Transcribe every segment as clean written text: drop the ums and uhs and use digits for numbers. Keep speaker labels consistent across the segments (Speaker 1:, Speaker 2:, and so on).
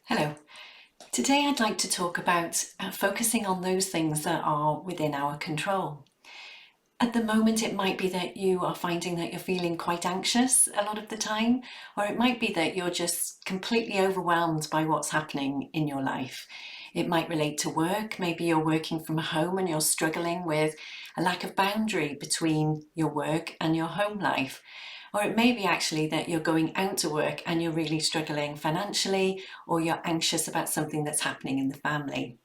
Speaker 1: Hello. Today I'd like to talk about focusing on those things that are within our control. At the moment, it might be that you are finding that you're feeling quite anxious a lot of the time, or it might be that you're just completely overwhelmed by what's happening in your life. It might relate to work. Maybe you're working from home and you're struggling with a lack of boundary between your work and your home life. Or it may be actually that you're going out to work and you're really struggling financially, or you're anxious about something that's happening in the family.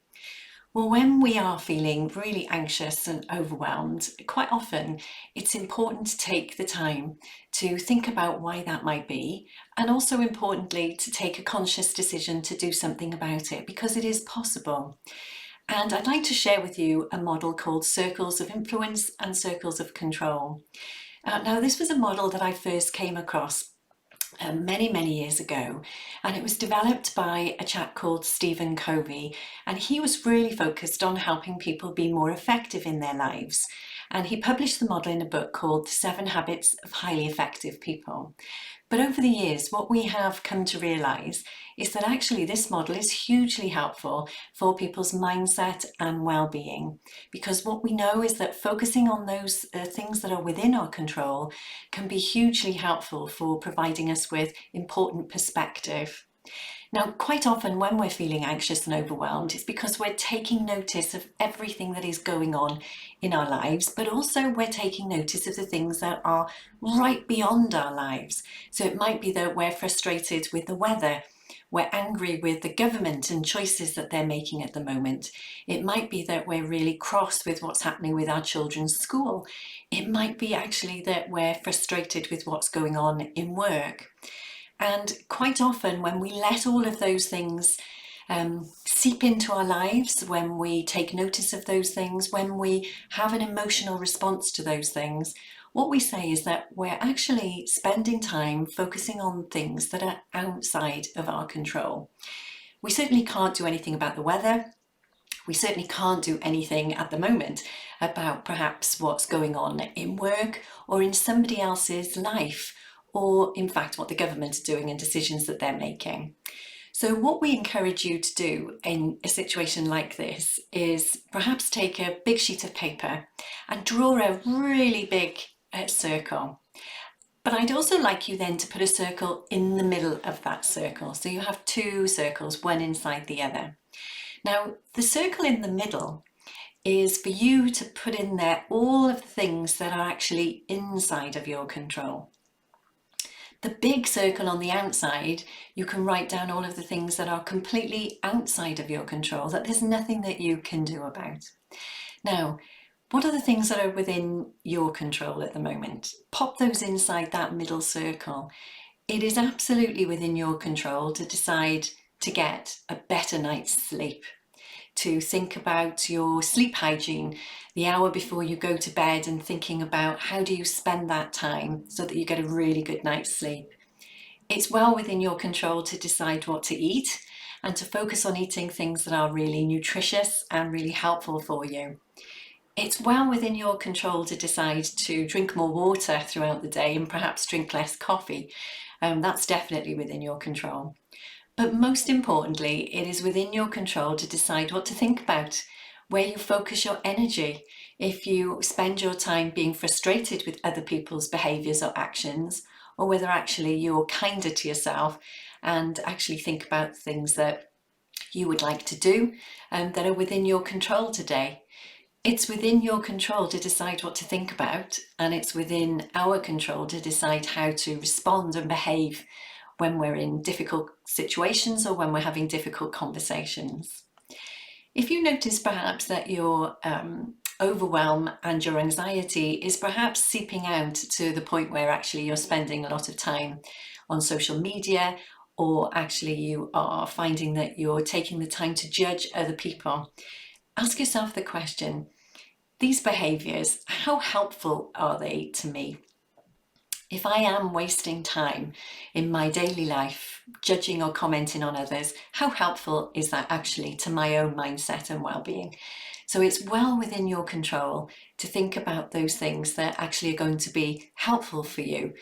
Speaker 1: Well, when we are feeling really anxious and overwhelmed, quite often it's important to take the time to think about why that might be, and also importantly, to take a conscious decision to do something about it, because it is possible. And I'd like to share with you a model called Circles of Influence and Circles of Control. Now, this was a model that I first came across many years ago, and it was developed by a chap called Stephen Covey, and he was really focused on helping people be more effective in their lives. And he published the model in a book called The 7 Habits of Highly Effective People. But over the years, what we have come to realise is that actually this model is hugely helpful for people's mindset and well-being, because what we know is that focusing on those things that are within our control can be hugely helpful for providing us with important perspective. Now, quite often when we're feeling anxious and overwhelmed, it's because we're taking notice of everything that is going on in our lives, but also we're taking notice of the things that are right beyond our lives. So it might be that we're frustrated with the weather. We're angry with the government and choices that they're making at the moment. It might be that we're really cross with what's happening with our children's school. It might be actually that we're frustrated with what's going on in work. And quite often when we let all of those things seep into our lives, when we take notice of those things, when we have an emotional response to those things, what we say is that we're actually spending time focusing on things that are outside of our control. We certainly can't do anything about the weather. We certainly can't do anything at the moment about perhaps what's going on in work or in somebody else's life, or in fact what the government are doing and decisions that they're making. So what we encourage you to do in a situation like this is perhaps take a big sheet of paper and draw a really big circle. But I'd also like you then to put a circle in the middle of that circle. So you have two circles, one inside the other. Now, the circle in the middle is for you to put in there all of the things that are actually inside of your control. The big circle on the outside, you can write down all of the things that are completely outside of your control, that there's nothing that you can do about. Now, what are the things that are within your control at the moment? Pop those inside that middle circle. It is absolutely within your control to decide to get a better night's sleep, to think about your sleep hygiene the hour before you go to bed, and thinking about how do you spend that time so that you get a really good night's sleep. It's well within your control to decide what to eat and to focus on eating things that are really nutritious and really helpful for you. It's well within your control to decide to drink more water throughout the day and perhaps drink less coffee. That's definitely within your control. But most importantly, it is within your control to decide what to think about, where you focus your energy. If you spend your time being frustrated with other people's behaviours or actions, or whether actually you're kinder to yourself and actually think about things that you would like to do that are within your control today. It's within your control to decide what to think about, and it's within our control to decide how to respond and behave when we're in difficult situations or when we're having difficult conversations. If you notice perhaps that your overwhelm and your anxiety is perhaps seeping out to the point where actually you're spending a lot of time on social media, or actually you are finding that you're taking the time to judge other people, ask yourself the question, these behaviours, how helpful are they to me? If I am wasting time in my daily life judging or commenting on others, how helpful is that actually to my own mindset and well-being? So it's well within your control to think about those things that actually are going to be helpful for you.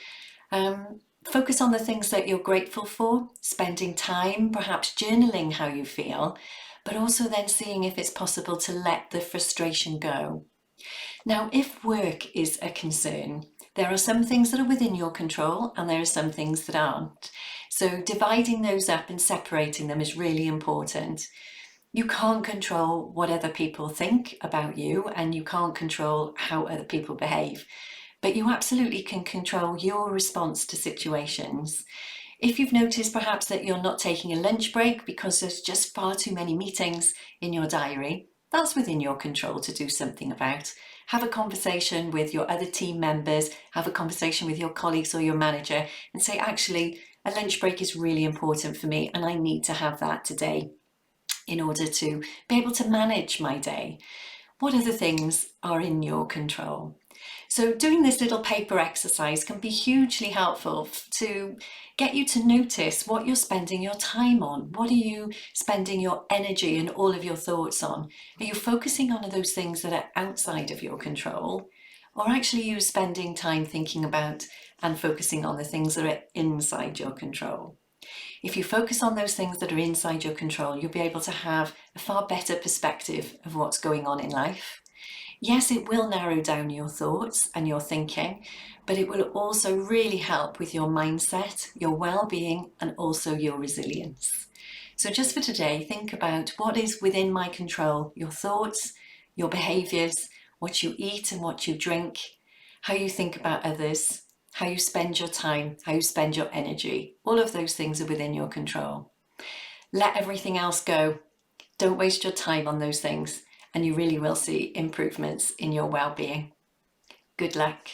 Speaker 1: Focus on the things that you're grateful for, spending time, perhaps journaling how you feel, but also then seeing if it's possible to let the frustration go. Now, if work is a concern, there are some things that are within your control and there are some things that aren't. So dividing those up and separating them is really important. You can't control what other people think about you, and you can't control how other people behave, but you absolutely can control your response to situations. If you've noticed perhaps that you're not taking a lunch break because there's just far too many meetings in your diary, that's within your control to do something about. Have a conversation with your other team members, have a conversation with your colleagues or your manager, and say, actually, a lunch break is really important for me and I need to have that today in order to be able to manage my day. What other things are in your control? So doing this little paper exercise can be hugely helpful to get you to notice what you're spending your time on. What are you spending your energy and all of your thoughts on? Are you focusing on those things that are outside of your control? Or actually you spending time thinking about and focusing on the things that are inside your control? If you focus on those things that are inside your control, you'll be able to have a far better perspective of what's going on in life. Yes, it will narrow down your thoughts and your thinking, but it will also really help with your mindset, your well-being, and also your resilience. So just for today, think about what is within my control: your thoughts, your behaviours, what you eat and what you drink, how you think about others, how you spend your time, how you spend your energy. All of those things are within your control. Let everything else go. Don't waste your time on those things, and you really will see improvements in your well-being. Good luck.